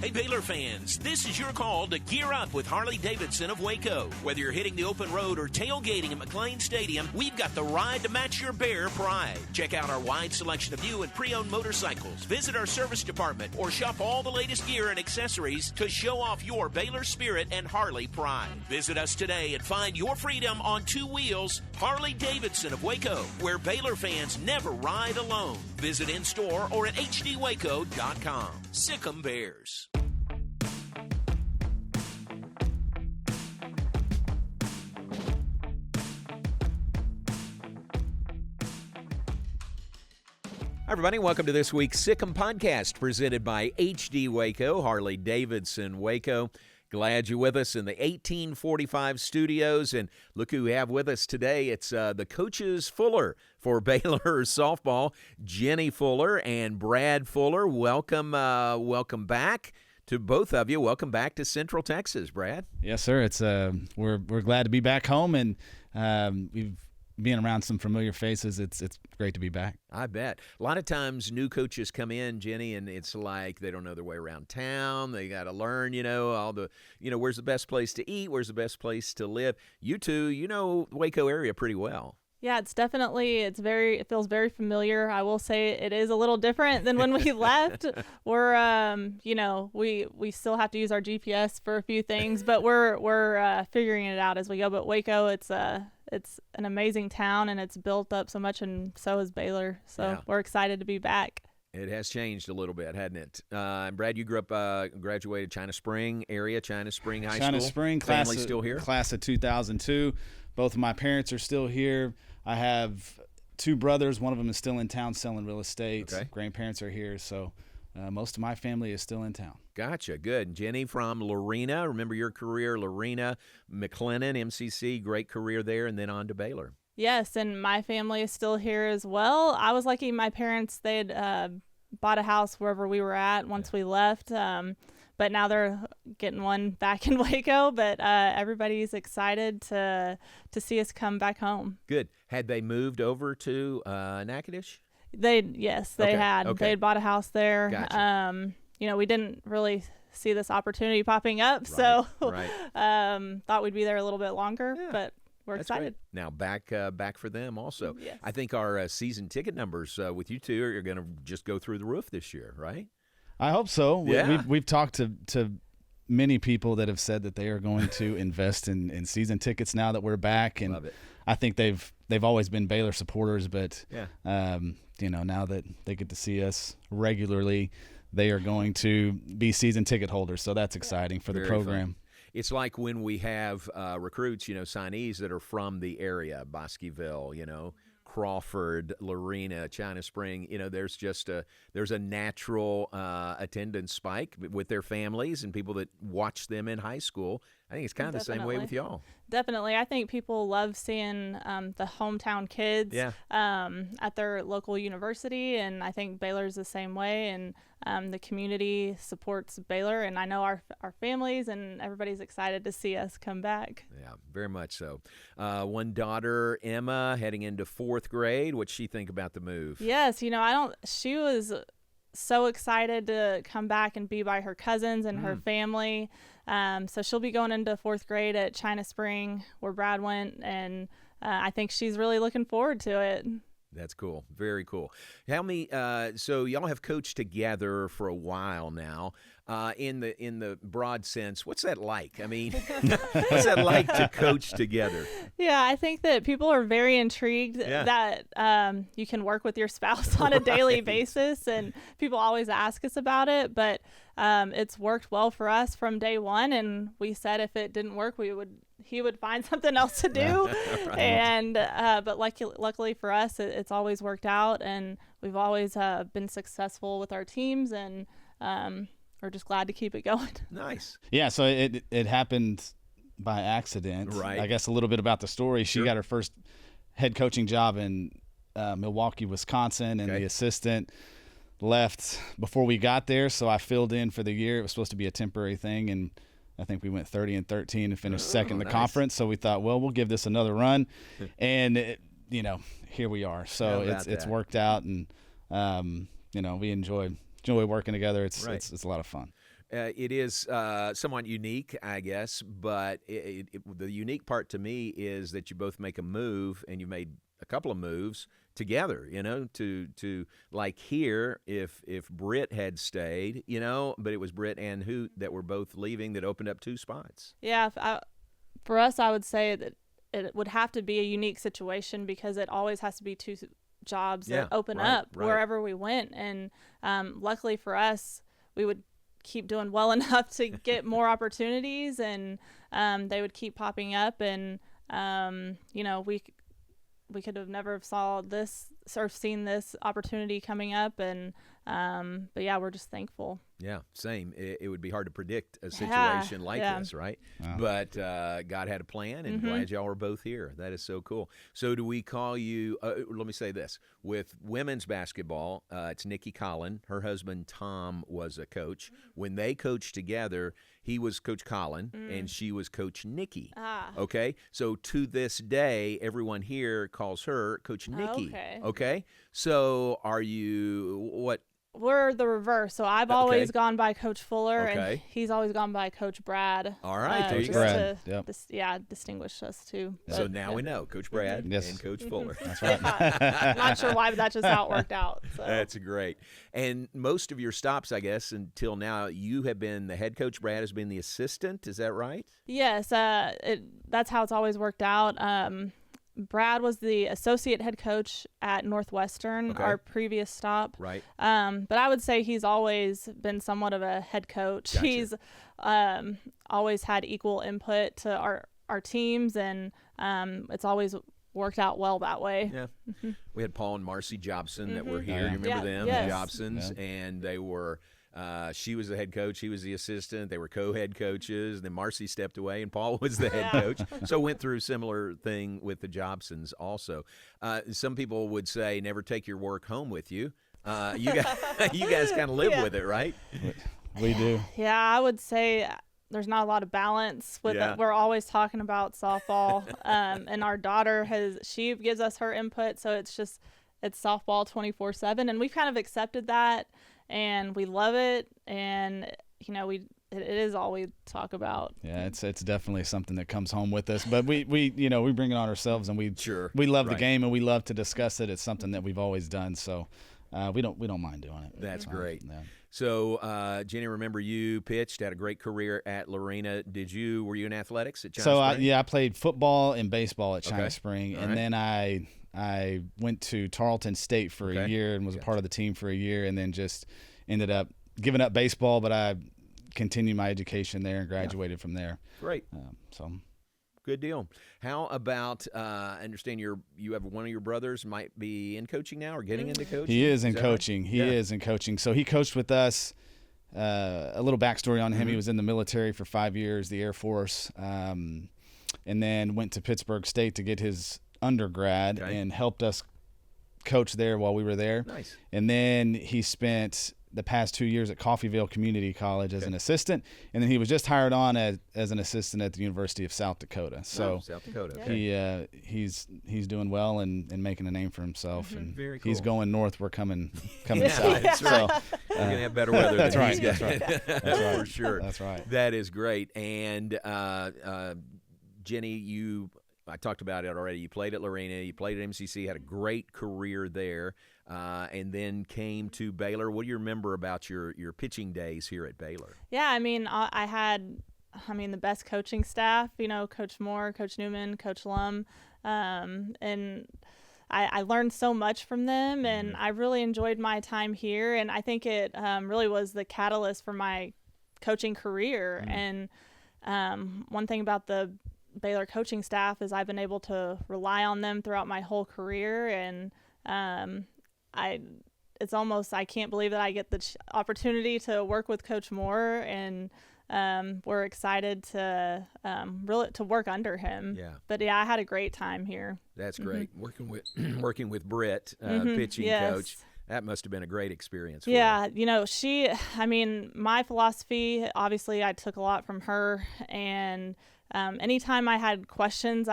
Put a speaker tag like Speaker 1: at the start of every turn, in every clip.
Speaker 1: Hey Baylor fans, this is your call to gear up with Harley-Davidson of Waco. Whether you're hitting the open road or tailgating at McLean Stadium, we've got the ride to match your Bear pride. Check out our wide selection of new and pre-owned motorcycles, visit our service department, or shop all the latest gear and accessories to show off your Baylor spirit and Harley pride. Visit us today and find your freedom on two wheels. Harley-Davidson of Waco, where Baylor fans never ride alone. Visit in-store or at hdwaco.com. Sick 'em Bears. Hi, everybody. Welcome to this week's Sick 'em Podcast presented by HD Waco, Harley-Davidson Waco. Glad you're with us in the 1845 studios. And look who we have with us today. It's the coaches Fuller for Baylor softball, Jenny Fuller and Brad Fuller. Welcome back to both of you. Welcome back to Central Texas, Brad.
Speaker 2: Yes, sir. It's we're glad to be back home, and we've been around some familiar faces. It's great to be back.
Speaker 1: I bet. A lot of times new coaches come in, Jenny, and it's like they don't know their way around town. They got to learn, all the, where's the best place to eat? Where's the best place to live? You two, the Waco area pretty well.
Speaker 3: Yeah, it feels very familiar. I will say it is a little different than when we left. We're, we still have to use our GPS for a few things, but we're figuring it out as we go. But Waco, it's an amazing town, and it's built up so much, and so is Baylor. So yeah. We're excited to be back.
Speaker 1: It has changed a little bit, hadn't it? And Brad, you grew up, graduated China Spring area, China Spring High School.
Speaker 2: China Spring,
Speaker 1: family still here?
Speaker 2: Class of 2002. Both of my parents are still here. I have two brothers. One of them is still in town selling real estate.
Speaker 1: Okay.
Speaker 2: Grandparents are here, so most of my family is still in town.
Speaker 1: Gotcha. Good. Jenny from Lorena. Remember your career, Lorena, McLennan, MCC, great career there, and then on to Baylor.
Speaker 3: Yes, and my family is still here as well. I was lucky. My parents, they'd bought a house wherever we were at once we left, but now they're getting one back in Waco. But everybody's excited to see us come back home.
Speaker 1: Good. Had they moved over to Natchitoches?
Speaker 3: They
Speaker 1: Okay.
Speaker 3: had.
Speaker 1: Okay.
Speaker 3: They'd bought a house there.
Speaker 1: Gotcha.
Speaker 3: We didn't really see this opportunity popping up,
Speaker 1: Right,
Speaker 3: so
Speaker 1: right.
Speaker 3: thought we'd be there a little bit longer,
Speaker 1: Yeah.
Speaker 3: but we're
Speaker 1: That's
Speaker 3: excited.
Speaker 1: Great. Now back for them also.
Speaker 3: Yes.
Speaker 1: I think our season ticket numbers with you two are going to just go through the roof this year, right?
Speaker 2: I hope so.
Speaker 1: Yeah.
Speaker 2: We've talked to many people that have said that they are going to invest in season tickets now that we're back, and
Speaker 1: Love it.
Speaker 2: I think they've always been Baylor supporters, but
Speaker 1: Yeah.
Speaker 2: now that they get to see us regularly, they are going to be season ticket holders. So that's exciting for the
Speaker 1: Very
Speaker 2: program.
Speaker 1: fun. It's like when we have recruits, signees that are from the area, Bosqueville, Crawford, Lorena, China Spring. There's just there's a natural attendance spike with their families and people that watch them in high school. I think it's kind of the same way with y'all.
Speaker 3: Definitely. I think people love seeing the hometown kids at their local university, and I think Baylor's the same way, and the community supports Baylor, and I know our families and everybody's excited to see us come back.
Speaker 1: Yeah, very much so. One daughter, Emma, heading into 4th grade. What's she think about the move?
Speaker 3: Yes, she was so excited to come back and be by her cousins and her family. So she'll be going into 4th grade at China Spring where Brad went, and I think she's really looking forward to it.
Speaker 1: That's cool. Very cool. Tell me, so y'all have coached together for a while now. In the broad sense, what's that like? I mean, what's that like to coach together?
Speaker 3: Yeah, I think that people are very intrigued that you can work with your spouse on a daily basis, and people always ask us about it, but it's worked well for us from day one, and we said if it didn't work, he would find something else to do.
Speaker 1: Right.
Speaker 3: And but luckily for us, it's always worked out, and we've always been successful with our teams, and we're just glad to keep it going.
Speaker 1: Nice.
Speaker 2: Yeah, so it happened by accident.
Speaker 1: Right.
Speaker 2: I guess a little bit about the story. She got her first head coaching job in Milwaukee, Wisconsin, and the assistant left before we got there, so I filled in for the year. It was supposed to be a temporary thing, and I think we went 30-13 and finished second in the conference. So we thought, well, we'll give this another run, and here we are. So it's worked out, and we enjoy working together. It's a lot of fun.
Speaker 4: It is somewhat unique, I guess, but the unique part to me is that you both make a move, and you made a couple of moves together, to like here, if Britt had stayed, but it was Britt and Hoot that were both leaving, that opened up 2 spots.
Speaker 3: Yeah, for us, I would say that it would have to be a unique situation, because it always has to be 2 jobs that open up wherever we went. And luckily for us, we would keep doing well enough to get more opportunities, and they would keep popping up. And we could have never saw this or seen this opportunity coming up. And but yeah, we're just thankful.
Speaker 4: Yeah, same. It would be hard to predict a situation like this, right? Wow. But God had a plan, and glad y'all were both here. That is so cool. So do we call you, let me say this, with women's basketball, it's Nikki Collin. Her husband, Tom, was a coach. When they coached together, he was Coach Collin, and she was Coach Nikki. Okay? So to this day, everyone here calls her Coach Nikki. Okay? So are you, what?
Speaker 3: We're the reverse. So I've always gone by Coach Fuller, and he's always gone by Coach Brad.
Speaker 4: All right, there you
Speaker 3: go. Distinguish us too. But,
Speaker 4: so now we know Coach Brad and Coach Fuller.
Speaker 2: That's right.
Speaker 3: I'm not sure why, but that's just how it worked out. So.
Speaker 4: That's great. And most of your stops, I guess, until now, you have been the head coach. Brad has been the assistant. Is that right?
Speaker 3: Yes. That's how it's always worked out. Brad was the associate head coach at Northwestern, our previous stop.
Speaker 4: Right.
Speaker 3: But I would say he's always been somewhat of a head coach.
Speaker 4: Gotcha.
Speaker 3: He's always had equal input to our teams, and it's always worked out well that way.
Speaker 4: Yeah. We had Paul and Marcy Jobson that were here. You remember them, the Jobsons? Yeah. And they were she was the head coach, he was the assistant. They were co-head coaches. Then Marcy stepped away, and Paul was the head coach. So went through a similar thing with the Jobsons also. Some people would say never take your work home with you. You guys kind of live with it, right?
Speaker 2: We do.
Speaker 3: Yeah, I would say there's not a lot of balance with it. We're always talking about softball, and our daughter she gives us her input, so it's softball 24/7, and we've kind of accepted that. And we love it, and it is all we talk about.
Speaker 2: Yeah, it's definitely something that comes home with us. But we bring it on ourselves, and we love the game, and we love to discuss it. It's something that we've always done, so we don't mind doing it.
Speaker 4: That's great. Yeah. So Jenny, remember you pitched, had a great career at Lorena. Were you in athletics at China Spring?
Speaker 2: I played football and baseball at China Spring, and then I went to Tarleton State for a year and was a part of the team for a year, and then just ended up giving up baseball, but I continued my education there and graduated from there.
Speaker 4: Great. Good deal. How about I understand you have one of your brothers might be in coaching now or getting into coaching?
Speaker 2: He is in coaching. Right? He is in coaching. So he coached with us. A little backstory on him. He was in the military for 5 years, the Air Force, and then went to Pittsburgh State to get his undergrad and helped us coach there while we were there.
Speaker 4: Nice.
Speaker 2: And then he spent the past 2 years at Coffeyville Community College as an assistant, and then he was just hired on as an assistant at the University of South Dakota. So
Speaker 4: South Dakota.
Speaker 2: He's doing well and making a name for himself, and
Speaker 4: very cool.
Speaker 2: He's going north. We're coming south.
Speaker 4: That's right. We're gonna have better weather.
Speaker 2: That's
Speaker 4: than
Speaker 2: right.
Speaker 4: He's got.
Speaker 2: That's right.
Speaker 4: For sure.
Speaker 2: That's right.
Speaker 4: That is great. And Jenny, I talked about it already. You played at Lorena. You played at MCC. Had a great career there, and then came to Baylor. What do you remember about your pitching days here at Baylor?
Speaker 3: Yeah, I mean, I had the best coaching staff. Coach Moore, Coach Newman, Coach Lum, and I learned so much from them, and I really enjoyed my time here. And I think it really was the catalyst for my coaching career. And one thing about the Baylor coaching staff is I've been able to rely on them throughout my whole career, and it's almost, I can't believe that I get the opportunity to work with Coach Moore, and we're excited to really to work under him.
Speaker 4: Yeah.
Speaker 3: But I had a great time here.
Speaker 4: That's great. Working with Britt, pitching coach. That must have been a great experience for you. My philosophy, obviously I took a lot from her, and anytime I had questions,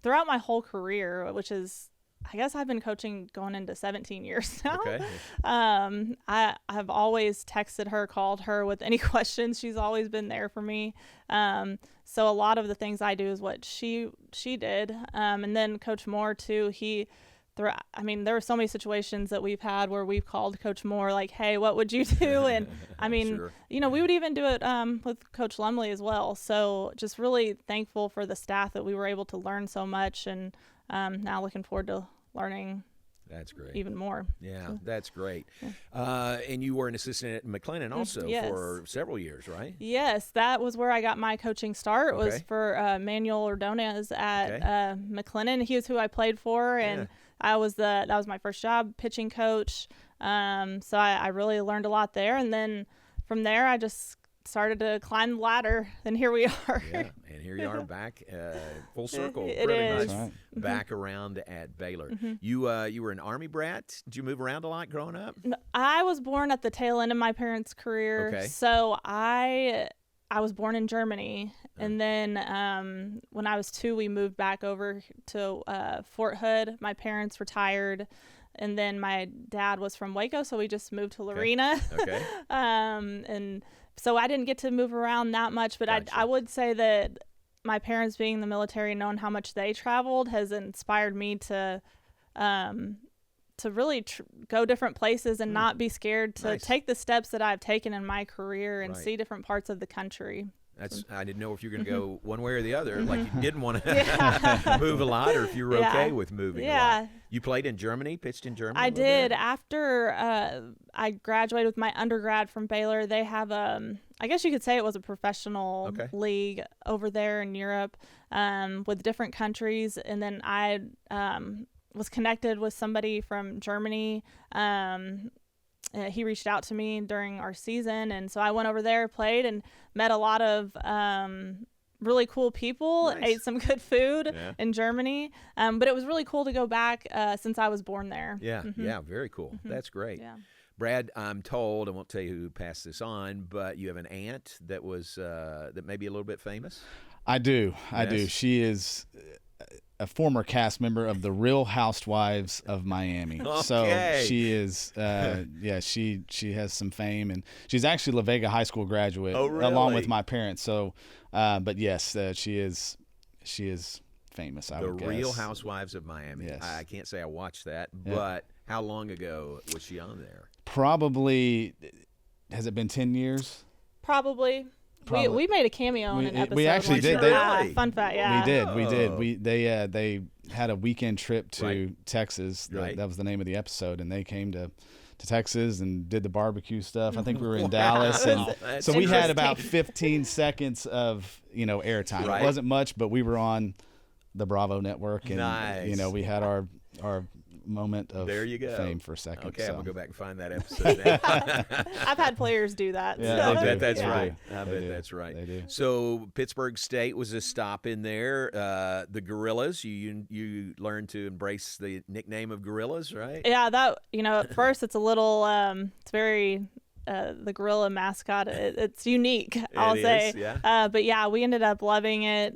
Speaker 4: throughout my whole career, which is
Speaker 3: I guess I've been coaching going into 17 years now.
Speaker 4: Okay.
Speaker 3: I've always texted her, called her with any questions. She's always been there for me. So a lot of the things I do is what she did. And then Coach Moore too, there were so many situations that we've had where we've called Coach Moore like, hey, what would you do? And I mean,
Speaker 4: Sure.
Speaker 3: we would even do it with Coach Lumley as well. So just really thankful for the staff that we were able to learn so much, and now looking forward to learning
Speaker 4: That's great.
Speaker 3: even more.
Speaker 4: Yeah, that's great. And you were an assistant at McLennan also
Speaker 3: Yes.
Speaker 4: for several years, right?
Speaker 3: Yes, that was where I got my coaching start.
Speaker 4: Okay.
Speaker 3: Was for Manuel Ordonez at McLennan. He was who I played for, and that was my first job, pitching coach. So I really learned a lot there, and then from there I just started to climb the ladder, and here we are.
Speaker 4: Yeah, and here you are back full circle,
Speaker 3: It
Speaker 4: pretty
Speaker 3: is.
Speaker 4: much
Speaker 2: Right.
Speaker 4: back around at Baylor. You were an Army brat. Did you move around a lot growing up?
Speaker 3: I was born at the tail end of my parents' career,
Speaker 4: Okay.
Speaker 3: so I was born in Germany, and then when I was 2, we moved back over to Fort Hood. My parents retired, and then my dad was from Waco, so we just moved to Lorena.
Speaker 4: Okay.
Speaker 3: And so I didn't get to move around that much, but
Speaker 4: Gotcha.
Speaker 3: I would say that my parents being in the military and knowing how much they traveled has inspired me to really go different places and not be scared to
Speaker 4: Nice.
Speaker 3: take the steps that I've taken in my career and
Speaker 4: Right.
Speaker 3: see different parts of the country.
Speaker 4: I didn't know if you were going to go one way or the other, like you didn't want to move a lot, or if you were okay with moving a lot. You played in Germany, pitched in Germany?
Speaker 3: I
Speaker 4: a little
Speaker 3: did.
Speaker 4: bit?
Speaker 3: After I graduated with my undergrad from Baylor, they have I guess you could say it was a professional league over there in Europe with different countries. And then I was connected with somebody from Germany. He reached out to me during our season, and so I went over there, played, and met a lot of really cool people.
Speaker 4: Nice.
Speaker 3: Ate some good food in Germany, but it was really cool to go back since I was born there.
Speaker 4: Yeah, yeah, very cool. That's great.
Speaker 3: Yeah.
Speaker 4: Brad, I'm told, I won't tell you who passed this on, but you have an aunt that was that may be a little bit famous.
Speaker 2: I do.
Speaker 4: Yes.
Speaker 2: She is a former cast member of the Real Housewives of Miami.
Speaker 4: Okay.
Speaker 2: So she is, she has some fame, and she's actually La Vega High School graduate, along with my parents. So, but yes, she is famous. I
Speaker 4: The
Speaker 2: would guess.
Speaker 4: Real Housewives of Miami.
Speaker 2: Yes.
Speaker 4: I can't say I watched that, but how long ago was she on there?
Speaker 2: Probably, has it been 10 years?
Speaker 3: Probably. We made a cameo in an episode.
Speaker 2: We actually
Speaker 3: once.
Speaker 2: did.
Speaker 4: Really?
Speaker 3: Fun fact, yeah.
Speaker 2: We did. They had a weekend trip to Texas.
Speaker 4: Right.
Speaker 2: That was the name of the episode, and they came to Texas and did the barbecue stuff. I think we were in Dallas, and
Speaker 4: That's
Speaker 2: so we had
Speaker 3: interesting.
Speaker 2: about 15 seconds of airtime.
Speaker 4: Right.
Speaker 2: It wasn't much, but we were on the Bravo network, and
Speaker 4: Nice.
Speaker 2: we had our moment of
Speaker 4: There you go.
Speaker 2: fame for a second.
Speaker 4: Okay,
Speaker 2: so.
Speaker 4: I'm going to go back and find that episode now.
Speaker 3: I've had players do that.
Speaker 2: Yeah,
Speaker 3: so.
Speaker 2: they
Speaker 4: I
Speaker 2: do.
Speaker 4: bet that's
Speaker 2: They
Speaker 4: right.
Speaker 2: do.
Speaker 4: I
Speaker 2: They
Speaker 4: bet
Speaker 2: do.
Speaker 4: that's right.
Speaker 2: They do.
Speaker 4: So Pittsburgh State was a stop in there. The Gorillas, you learned to embrace the nickname of Gorillas, right?
Speaker 3: Yeah, that at first it's a little it's very the gorilla mascot. It's unique, I'll say.
Speaker 4: is, yeah.
Speaker 3: But yeah, we ended up loving it.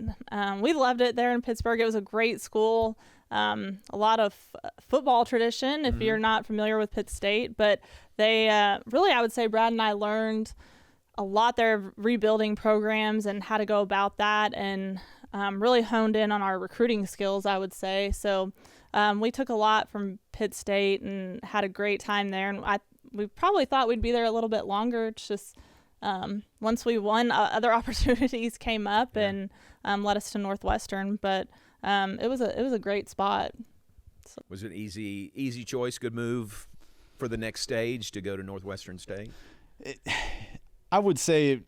Speaker 3: We loved it there in Pittsburgh. It was a great school. A lot of football tradition, if you're not familiar with Pitt State, but they really, I would say Brad and I learned a lot there of rebuilding programs and how to go about that, and really honed in on our recruiting skills, I would say. So we took a lot from Pitt State and had a great time there. And we probably thought we'd be there a little bit longer. It's just once we won, other opportunities came up and led us to Northwestern. But it was a great spot.
Speaker 4: Was it an easy choice, good move for the next stage to go to Northwestern State?
Speaker 2: I would say,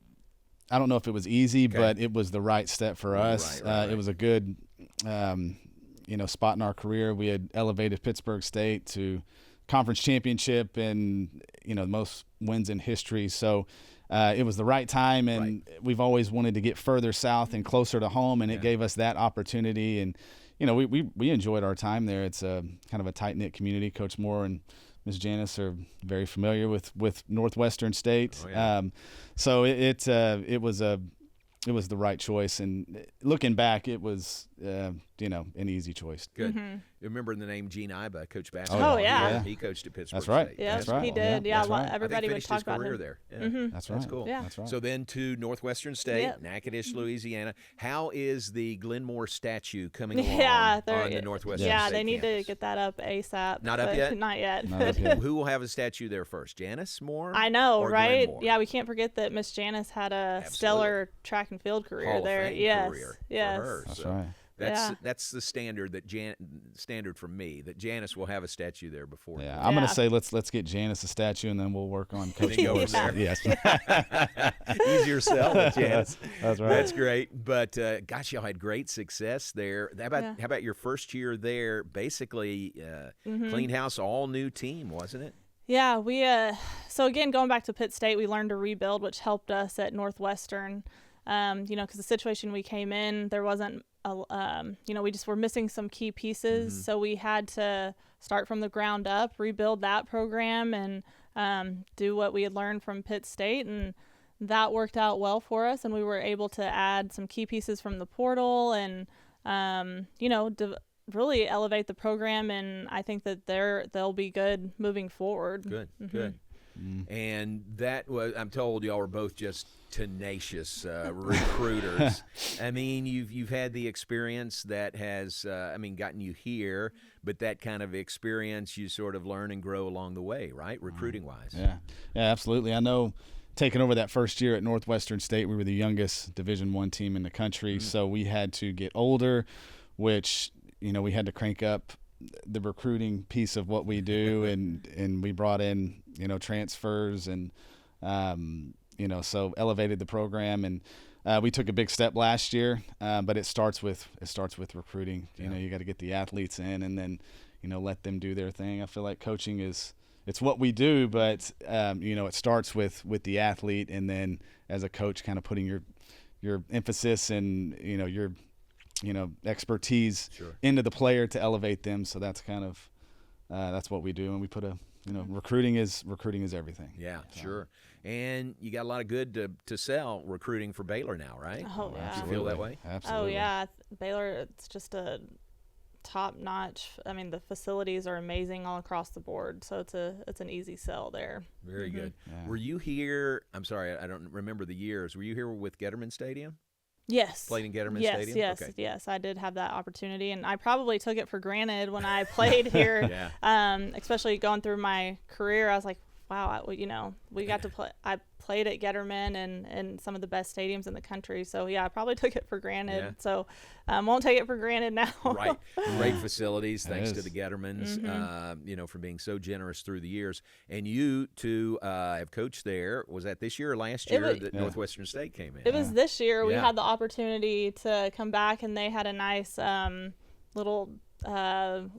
Speaker 2: I don't know if it was easy, but it was the right step for us.
Speaker 4: Right.
Speaker 2: It was a good, spot in our career. We had elevated Pittsburgh State to conference championship and, the most wins in history. So it was the right time, and we've always wanted to get further south and closer to home, and it gave us that opportunity. And, we enjoyed our time there. It's a kind of a tight-knit community. Coach Moore and Ms. Janice are very familiar with Northwestern State.
Speaker 4: Oh, yeah.
Speaker 2: So it was the right choice. And looking back, it was an easy choice.
Speaker 4: Good.
Speaker 3: Mm-hmm.
Speaker 4: Remember the name Gene Iba, coach basketball.
Speaker 3: Oh, yeah.
Speaker 4: He coached at Pittsburgh
Speaker 2: That's right.
Speaker 4: State.
Speaker 3: Yeah,
Speaker 2: That's right.
Speaker 3: he did. Yeah,
Speaker 2: That's right.
Speaker 3: everybody would talk about
Speaker 4: career
Speaker 3: him.
Speaker 4: there. Yeah.
Speaker 3: Mm-hmm.
Speaker 2: That's right.
Speaker 4: That's cool.
Speaker 3: Yeah.
Speaker 2: That's right.
Speaker 4: So then to Northwestern State,
Speaker 3: Yep.
Speaker 4: Natchitoches, Louisiana. How is the Glenmore statue coming along
Speaker 3: Yeah,
Speaker 4: on the Northwestern
Speaker 3: yeah,
Speaker 4: State
Speaker 3: they need
Speaker 4: campus?
Speaker 3: to get that up ASAP.
Speaker 4: Not up
Speaker 3: but
Speaker 4: yet?
Speaker 3: Not yet.
Speaker 2: Not up yet.
Speaker 4: Who will have a statue there first? Janice Moore?
Speaker 3: I know,
Speaker 4: or
Speaker 3: right?
Speaker 4: Glenmore?
Speaker 3: Yeah, we can't forget that Miss Janice had a
Speaker 4: Absolutely.
Speaker 3: stellar track and field career
Speaker 4: Hall of
Speaker 3: there.
Speaker 4: Fame
Speaker 3: Yes,
Speaker 4: career
Speaker 3: yes.
Speaker 4: for her.
Speaker 2: That's
Speaker 4: So
Speaker 2: right.
Speaker 4: That's the standard that standard for me, that Janice will have a statue there before.
Speaker 2: Yeah, I'm gonna
Speaker 3: Yeah.
Speaker 2: say let's get Janice a statue, and then we'll work on Coach
Speaker 4: then go
Speaker 2: Moore's.
Speaker 4: from there.
Speaker 2: Yes.
Speaker 4: Easier sell than Janice.
Speaker 2: That's right.
Speaker 4: That's great. But gosh, y'all had great success there. How about your first year there? Basically, clean house, all new team, wasn't it?
Speaker 3: Yeah, we so again, going back to Pitt State, we learned to rebuild, which helped us at Northwestern. Because the situation we came in, there wasn't we just were missing some key pieces, so we had to start from the ground up, rebuild that program, and do what we had learned from Pitt State, and that worked out well for us, and we were able to add some key pieces from the portal, and really elevate the program, and I think that they'll be good moving forward.
Speaker 4: Good, good. And that was, I'm told y'all were both just tenacious recruiters. I mean, you've had the experience that has, gotten you here, but that kind of experience you sort of learn and grow along the way, right? Recruiting-wise.
Speaker 2: Yeah, absolutely. I know. Taking over that first year at Northwestern State, we were the youngest Division I team in the country, so we had to get older, which we had to crank up the recruiting piece of what we do, and we brought in transfers, and so elevated the program, and we took a big step last year, but it starts with recruiting. You got to get the athletes in, and then let them do their thing. I feel like coaching it's what we do, but it starts with the athlete, and then as a coach, kind of putting your emphasis and your expertise into the player to elevate them. So that's kind of that's what we do, and we put recruiting is everything.
Speaker 4: Yeah, sure. And you got a lot of good to sell recruiting for Baylor now, right?
Speaker 3: Oh, yeah.
Speaker 4: Do you feel that way?
Speaker 2: Absolutely.
Speaker 3: Oh, yeah. Baylor, it's just a top-notch. I mean, the facilities are amazing all across the board, so it's an easy sell there.
Speaker 4: Very good.
Speaker 2: Yeah.
Speaker 4: Were you here? I'm sorry, I don't remember the years. Were you here with Getterman Stadium?
Speaker 3: Yes.
Speaker 4: Played in Getterman Stadium?
Speaker 3: Yes,
Speaker 4: Okay.
Speaker 3: yes. I did have that opportunity, and I probably took it for granted when I played here.
Speaker 4: Yeah.
Speaker 3: Especially going through my career, I was like, wow, we got to play. I played at Getterman and some of the best stadiums in the country. So yeah, I probably took it for granted.
Speaker 4: Yeah.
Speaker 3: So won't take it for granted now.
Speaker 4: Right. Great facilities, thanks to
Speaker 2: is.
Speaker 4: the Gettermans, for being so generous through the years. And you two have coached there. Was that this year or last year that Northwestern State came in?
Speaker 3: It was this year. We
Speaker 4: Yeah.
Speaker 3: had the opportunity to come back, and they had a nice little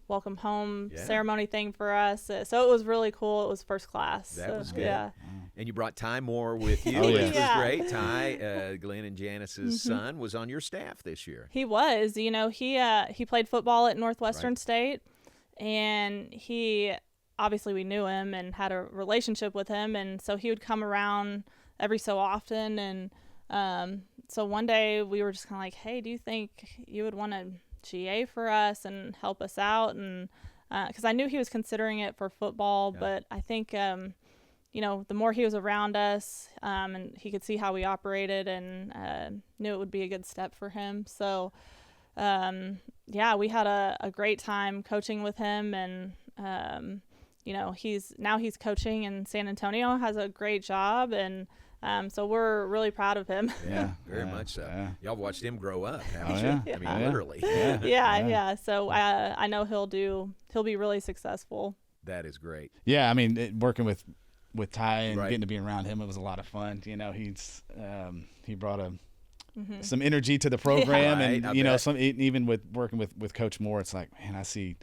Speaker 3: welcome home ceremony thing for us. So it was really cool. It was first class.
Speaker 4: That was good.
Speaker 3: Yeah.
Speaker 4: And you brought Ty Moore with you,
Speaker 2: Oh,
Speaker 4: which
Speaker 2: yeah.
Speaker 4: was great. Ty, Glenn and Janice's son, was on your staff this year.
Speaker 3: He was. He played football at Northwestern State, and obviously we knew him and had a relationship with him, and so he would come around every so often. And so one day we were just kind of like, hey, do you think you would want to GA for us and help us out? And because I knew he was considering it for football, but I think the more he was around us, and he could see how we operated, and knew it would be a good step for him. So we had a great time coaching with him, and he's coaching in San Antonio, has a great job, and so we're really proud of him.
Speaker 4: Yeah, very much so.
Speaker 2: Yeah.
Speaker 4: Y'all watched him grow up, haven't
Speaker 2: yeah.
Speaker 4: you? I mean,
Speaker 2: Yeah.
Speaker 4: literally.
Speaker 3: Yeah. So I know he'll be really successful.
Speaker 4: That is great.
Speaker 2: Yeah, I mean, working with Ty and
Speaker 4: Right.
Speaker 2: getting to be around him, it was a lot of fun. He brought some energy to the program,
Speaker 4: Right,
Speaker 2: and
Speaker 4: I bet.
Speaker 2: even with working with Coach Moore, it's like, man, I see,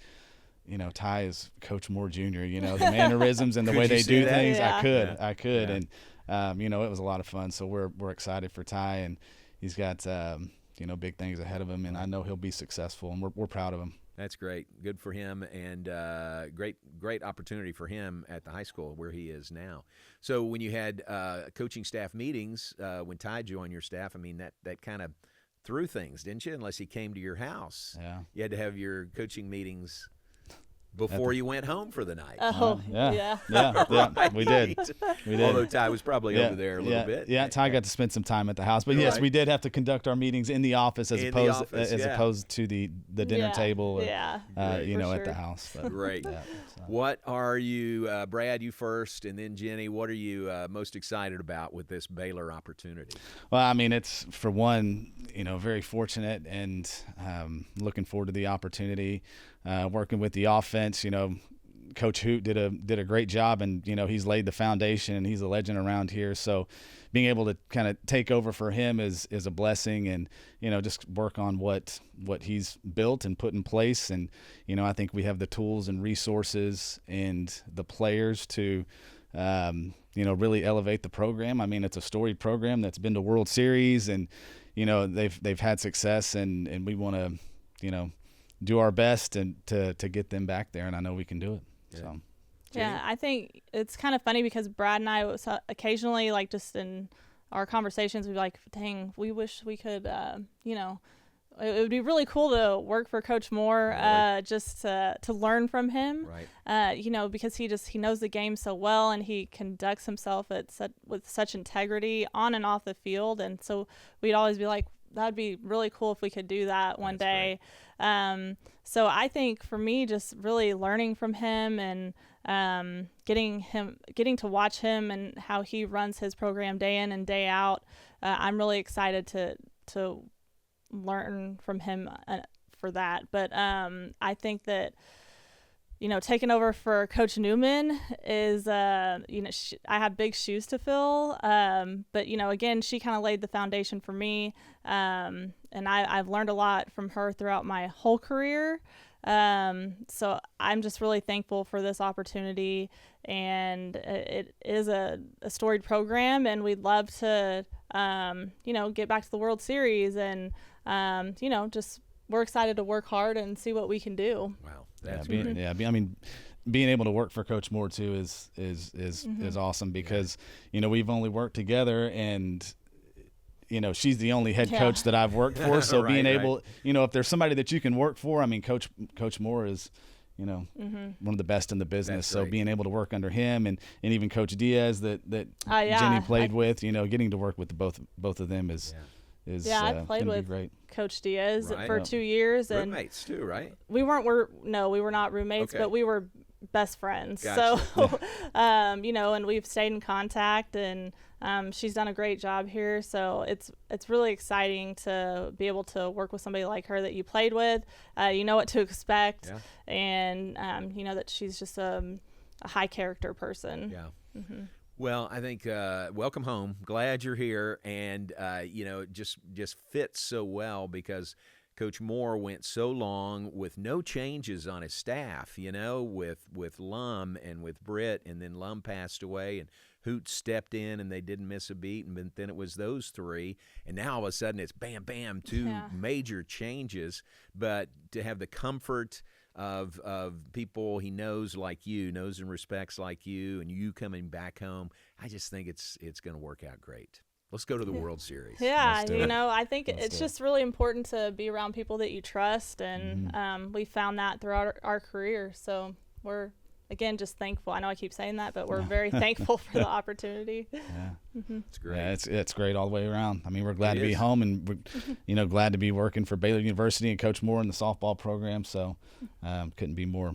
Speaker 2: Ty is Coach Moore Jr. The mannerisms and the
Speaker 4: Could
Speaker 2: way
Speaker 4: you
Speaker 2: they
Speaker 4: see
Speaker 2: do
Speaker 4: that?
Speaker 2: things.
Speaker 3: Yeah.
Speaker 2: I could,
Speaker 4: Yeah.
Speaker 2: and it was a lot of fun. So we're excited for Ty, and he's got big things ahead of him, and I know he'll be successful, and we're proud of him.
Speaker 4: That's great. Good for him, and great opportunity for him at the high school where he is now. So when you had coaching staff meetings, when Ty joined your staff, I mean, that kind of through things, didn't you? Unless he came to your house.
Speaker 2: Yeah.
Speaker 4: You had to have your coaching meetings before you went home for the night.
Speaker 3: Yeah.
Speaker 2: Right. We did.
Speaker 4: Although Ty was probably over there a little bit.
Speaker 2: Yeah, Ty got to spend some time at the house. But yes, we did have to conduct our meetings in the office as opposed to the dinner table or, at the house. But,
Speaker 4: Great. What are you, Brad, you first, and then Jenny, what are you most excited about with this Baylor opportunity?
Speaker 2: Well, I mean, it's, for one, very fortunate and looking forward to the opportunity. Working with the offense, Coach Hoot did a great job, and he's laid the foundation, and he's a legend around here. So, being able to kind of take over for him is a blessing, and just work on what he's built and put in place. And I think we have the tools and resources and the players to really elevate the program. I mean, it's a storied program that's been to World Series, and they've had success, and we want to do our best and to get them back there, and I know we can do it.
Speaker 4: Yeah.
Speaker 2: So,
Speaker 3: yeah, I think it's kind of funny because Brad and I occasionally, like, just in our conversations, we'd be like, dang, we wish we could, it would be really cool to work for Coach Moore, just to learn from him,
Speaker 4: right?
Speaker 3: Because he knows the game so well, and he conducts himself with such integrity on and off the field, and so we'd always be like, that'd be really cool if we could do that one day. So I think for me, just really learning from him and getting to watch him and how he runs his program day in and day out. I'm really excited to learn from him for that. But I think that taking over for Coach Newman is, I have big shoes to fill. But, again, she kind of laid the foundation for me. And I've learned a lot from her throughout my whole career. So I'm just really thankful for this opportunity. And it is a storied program, and we'd love to, get back to the World Series. And, just we're excited to work hard and see what we can do.
Speaker 4: Wow. That's
Speaker 2: being able to work for Coach Moore too is awesome, because we've only worked together, and she's the only head coach that I've worked for. So being able, if there's somebody that you can work for, I mean, Coach Moore is one of the best in the business. So being able to work under him and even Coach Diaz that Jenny played with, getting to work with both of them is
Speaker 3: I played with
Speaker 2: great.
Speaker 3: Coach Diaz for 2 years, and
Speaker 4: roommates too, right?
Speaker 3: We were not roommates, but we were best friends.
Speaker 4: Gotcha.
Speaker 3: So, and we've stayed in contact, and she's done a great job here. So it's really exciting to be able to work with somebody like her that you played with. You know what to expect, and that she's just a high character person.
Speaker 4: Yeah. Mm-hmm. Well, I think welcome home. Glad you're here, and it just fits so well because Coach Moore went so long with no changes on his staff. With Lum and with Britt, and then Lum passed away, and Hoot stepped in, and they didn't miss a beat, and then it was those three, and now all of a sudden it's bam, bam, two major changes. But to have the comfort of people he knows and respects like you, and you coming back home, I just think it's going to work out great. Let's go to the World Series.
Speaker 3: Yeah, I think it's just really important to be around people that you trust, and we found that throughout our career. So we're, again, just thankful. I know I keep saying that, but we're very thankful for the opportunity.
Speaker 2: Yeah,
Speaker 4: it's great.
Speaker 2: Yeah, it's great all the way around. I mean, we're glad to be home, and we're glad to be working for Baylor University and Coach Moore in the softball program. So couldn't be more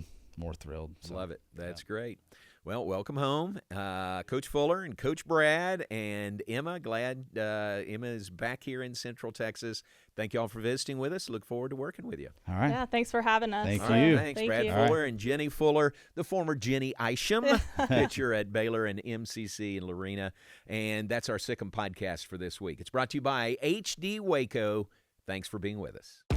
Speaker 2: thrilled. So,
Speaker 4: love it. That's great. Well, welcome home, Coach Fuller and Coach Brad and Emma. Glad Emma is back here in Central Texas. Thank you all for visiting with us. Look forward to working with you.
Speaker 2: All right.
Speaker 3: Yeah, thanks for having us.
Speaker 2: Thank
Speaker 4: you.
Speaker 2: you.
Speaker 4: Thanks, Brad Fuller and Jenny Fuller, the former Jenny Isham, pitcher at Baylor and MCC in Lorena. And that's our Sick'em podcast for this week. It's brought to you by HD Waco. Thanks for being with us.